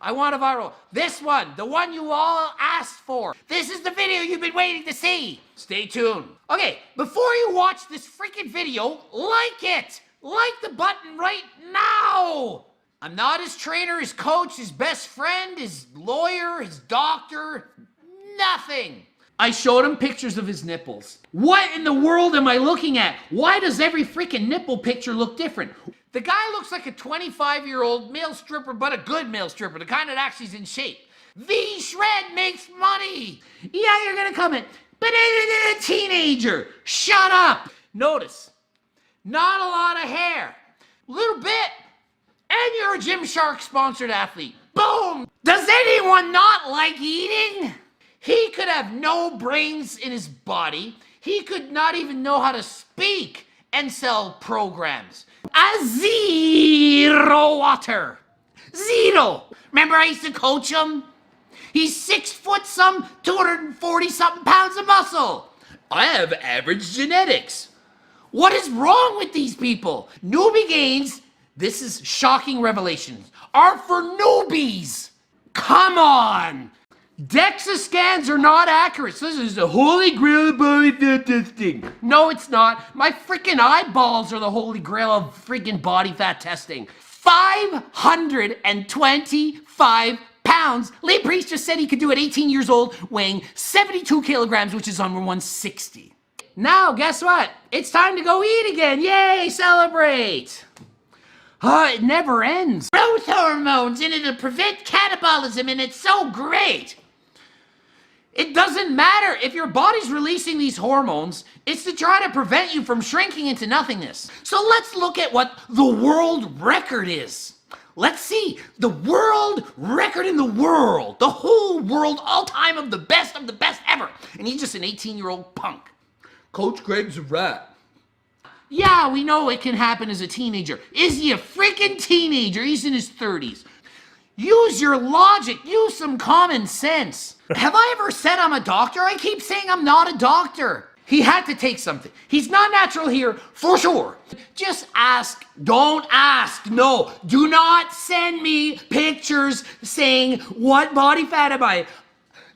I want a viral. This one, the one you all asked for. This is the video you've been waiting to see. Stay tuned. Okay, before you watch this freaking video, like it. Like the button right now. I'm not his trainer, his coach, his best friend, his lawyer, his doctor, nothing. I showed him pictures of his nipples. What in the world am I looking at? Why does every freaking nipple picture look different? The guy looks like a 25-year-old male stripper, but a good male stripper, the kind that actually is in shape. V-Shred makes money. Yeah, you're gonna comment, but a teenager. Shut up. Notice, not a lot of hair. Little bit. And you're a Gymshark sponsored athlete. Boom! Does anyone not like eating? He could have no brains in his body. He could not even know how to speak and sell programs. A zero water. Zero. Remember I used to coach him? He's 6 foot some, 240 something pounds of muscle. I have average genetics. What is wrong with these people? Newbie gains, this is shocking revelations, are for newbies. Come on. DEXA scans are not accurate. So this is the holy grail of body fat testing. No, it's not. My freaking eyeballs are the holy grail of freaking body fat testing. 525 pounds. Lee Priest just said he could do it 18 years old, weighing 72 kilograms, which is under 160. Now, guess what? It's time to go eat again. Yay, celebrate. It never ends. Growth hormones in it to prevent catabolism, and it's so great. It doesn't matter if your body's releasing these hormones, it's to try to prevent you from shrinking into nothingness. So let's look at what the world record is. Let's see the world record in the world, the whole world, all time of the best ever. And he's just an 18-year-old punk. Coach Greg's a rat. Yeah, we know it can happen as a teenager. Is he a freaking teenager? He's in his 30s. Use your logic. Use some common sense. Have I ever said I'm a doctor? I keep saying I'm not a doctor. He had to take something. He's not natural here, for sure. Just ask. Don't ask. No. Do not send me pictures saying, what body fat am I?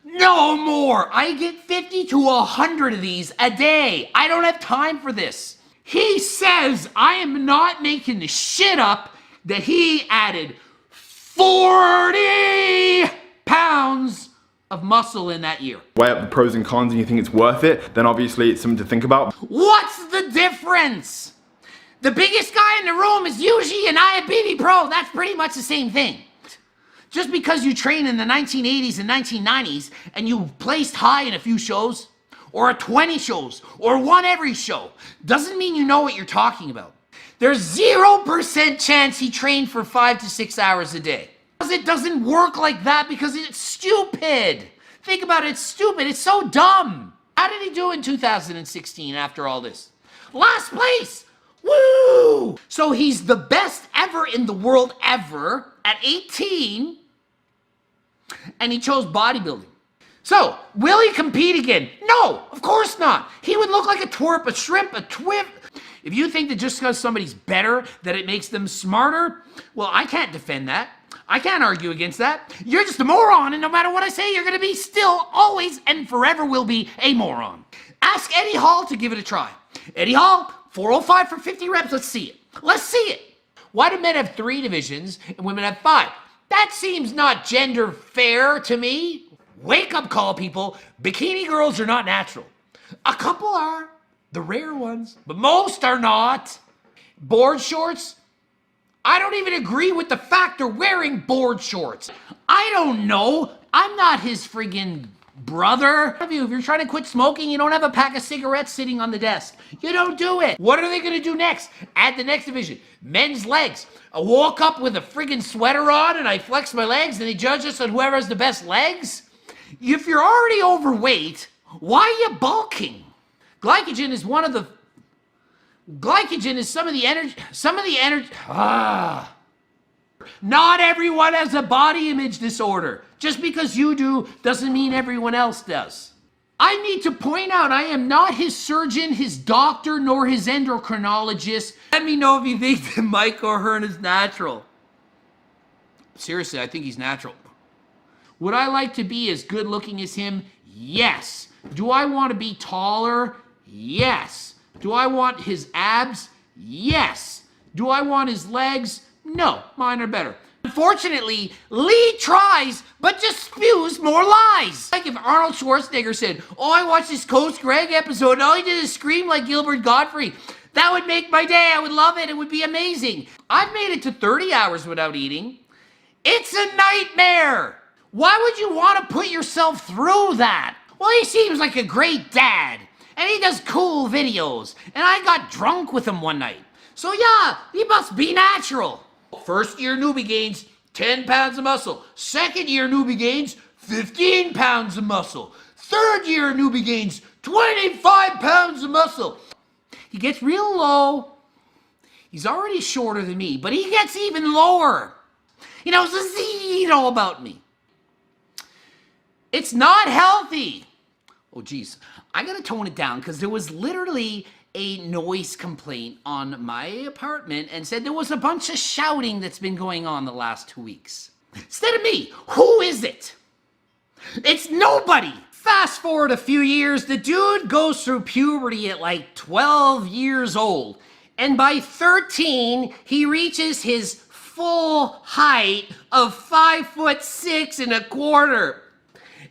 No more. I get 50 to 100 of these a day. I don't have time for this. He says, I am not making the shit up, that he added 40 pounds of muscle in that year. Weigh up the pros and cons and you think it's worth it, then obviously it's something to think about. What's the difference? The biggest guy in the room is usually an IFBB pro. That's pretty much the same thing. Just because you train in the 1980s and 1990s and you placed high in a few shows, or 20 shows, or won every show, doesn't mean you know what you're talking about. There's 0% chance he trained for 5 to 6 hours a day. It doesn't work like that because it's stupid. Think about it, it's stupid, it's so dumb. How did he do in 2016 after all this? Last place, woo! So he's the best ever in the world ever at 18, and he chose bodybuilding. So, will he compete again? No, of course not. He would look like a twerp, a shrimp, a twib. If you think that just because somebody's better, that it makes them smarter, well, I can't defend that. I can't argue against that. You're just a moron, and no matter what I say, you're going to be still, always, and forever will be a moron. Ask Eddie Hall to give it a try. Eddie Hall, 405 for 50 reps. Let's see it. Let's see it. Why do men have 3 divisions and women have 5? That seems not gender fair to me. Wake up call, people. Bikini girls are not natural. A couple are, the rare ones, but most are not. Board shorts, I don't even agree with the fact they're wearing board shorts. I don't know. I'm not his friggin' brother. If you're trying to quit smoking, you don't have a pack of cigarettes sitting on the desk. You don't do it. What are they gonna do next? Add the next division. Men's legs. I woke up with a friggin' sweater on and I flexed my legs and they judge us on whoever has the best legs? If you're already overweight, why are you bulking? Glycogen is some of the energy, Not everyone has a body image disorder. Just because you do doesn't mean everyone else does. I need to point out I am not his surgeon, his doctor, nor his endocrinologist. Let me know if you think that Mike O'Hearn is natural. Seriously, I think he's natural. Would I like to be as good looking as him? Yes. Do I want to be taller? Yes. Do I want his abs? Yes. Do I want his legs? No, mine are better. Unfortunately, Lee tries, but just spews more lies. Like if Arnold Schwarzenegger said, oh, I watched this Coach Greg episode and all he did is scream like Gilbert Gottfried. That would make my day. I would love it. It would be amazing. I've made it to 30 hours without eating. It's a nightmare. Why would you want to put yourself through that? Well, he seems like a great dad, and he does cool videos, and I got drunk with him one night. So yeah, he must be natural. First year newbie gains 10 pounds of muscle. Second year newbie gains 15 pounds of muscle. Third year newbie gains 25 pounds of muscle. He gets real low. He's already shorter than me, but he gets even lower. He knows the zero about me. It's not healthy. Oh, geez. I gotta tone it down because there was literally a noise complaint on my apartment and said there was a bunch of shouting that's been going on the last 2 weeks. Instead of me, who is it? It's nobody. Fast forward a few years, the dude goes through puberty at like 12 years old. And by 13, he reaches his full height of 5'6.25".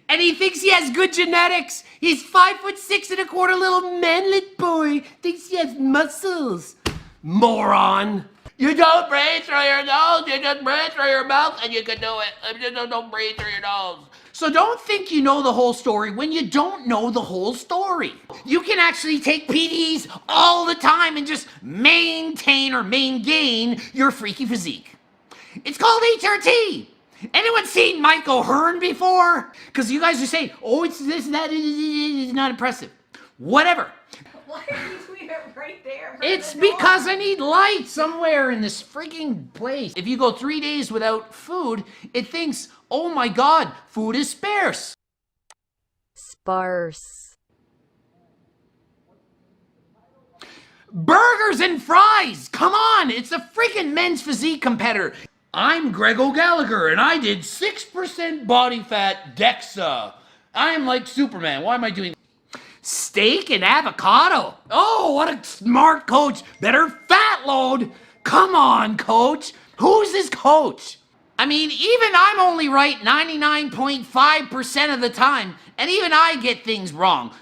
And he thinks he has good genetics. He's 5'6.25", little manlet boy. Thinks he has muscles. Moron. You don't breathe through your nose. You just breathe through your mouth and you can do it. You just don't breathe through your nose. So don't think you know the whole story when you don't know the whole story. You can actually take PDs all the time and just maintain your freaky physique. It's called HRT. Anyone seen Mike O'Hearn before? Because you guys are saying, oh, it's this, that, it's not impressive. Whatever. Why are you doing it right there? It's because I need light somewhere in this freaking place. If you go 3 days without food, it thinks, oh my God, food is sparse. Sparse. Burgers and fries, come on, it's a freaking men's physique competitor. I'm Greg O'Gallagher, and I did 6% body fat DEXA. I am like Superman. Why am I doing steak and avocado? Oh, what a smart coach. Better fat load. Come on, coach. Who's his coach? I mean, even I'm only right 99.5% of the time, and even I get things wrong.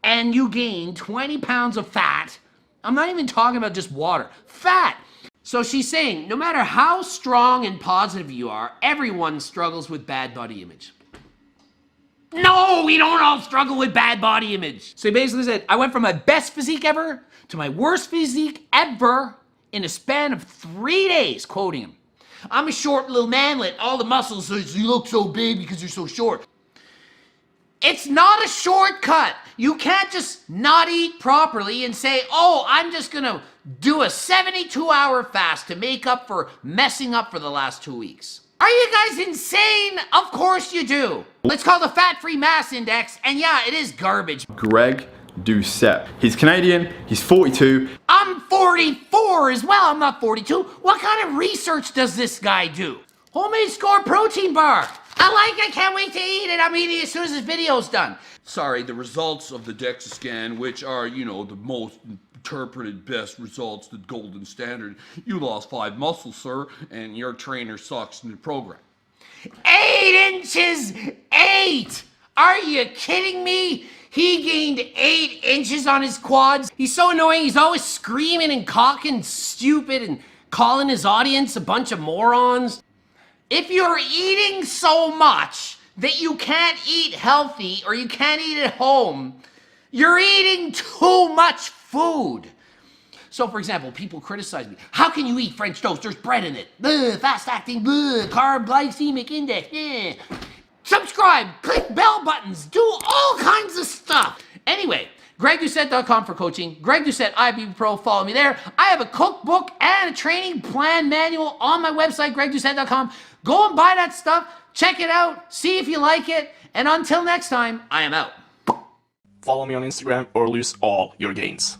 And you gain 20 pounds of fat. I'm not even talking about just water. Fat. So she's saying, no matter how strong and positive you are, everyone struggles with bad body image. No, we don't all struggle with bad body image. So he basically said, I went from my best physique ever to my worst physique ever in a span of 3 days, quoting him. I'm a short little manlet. All the muscles says you look so big because you're so short. It's not a shortcut. You can't just not eat properly and say, oh, I'm just gonna do a 72-hour fast to make up for messing up for the last 2 weeks. Are you guys insane? Of course you do. Let's call the fat-free mass index, and yeah, it is garbage. Greg Doucette. He's Canadian, he's 42. I'm 44 as well, I'm not 42. What kind of research does this guy do? Homemade score protein bar. I can't wait to eat it. I'm eating it as soon as this video's done. Sorry, the results of the DEXA scan, which are, you know, the most interpreted best results, the golden standard. You lost 5 muscles, sir, and your trainer sucks in the program. 8 inches! 8! Are you kidding me? He gained 8 inches on his quads. He's so annoying. He's always screaming and cocking stupid and calling his audience a bunch of morons. If you're eating so much that you can't eat healthy or you can't eat at home, you're eating too much food. So, for example, people criticize me. How can you eat French toast? There's bread in it. Fast-acting, carb glycemic index. Subscribe, click bell buttons, do all kinds of stuff. Anyway, GregDoucette.com for coaching. Greg Doucette, IFBB Pro, follow me there. I have a cookbook and a training plan manual on my website, GregDoucette.com. Go and buy that stuff, check it out, see if you like it, and until next time, I am out. Follow me on Instagram or lose all your gains.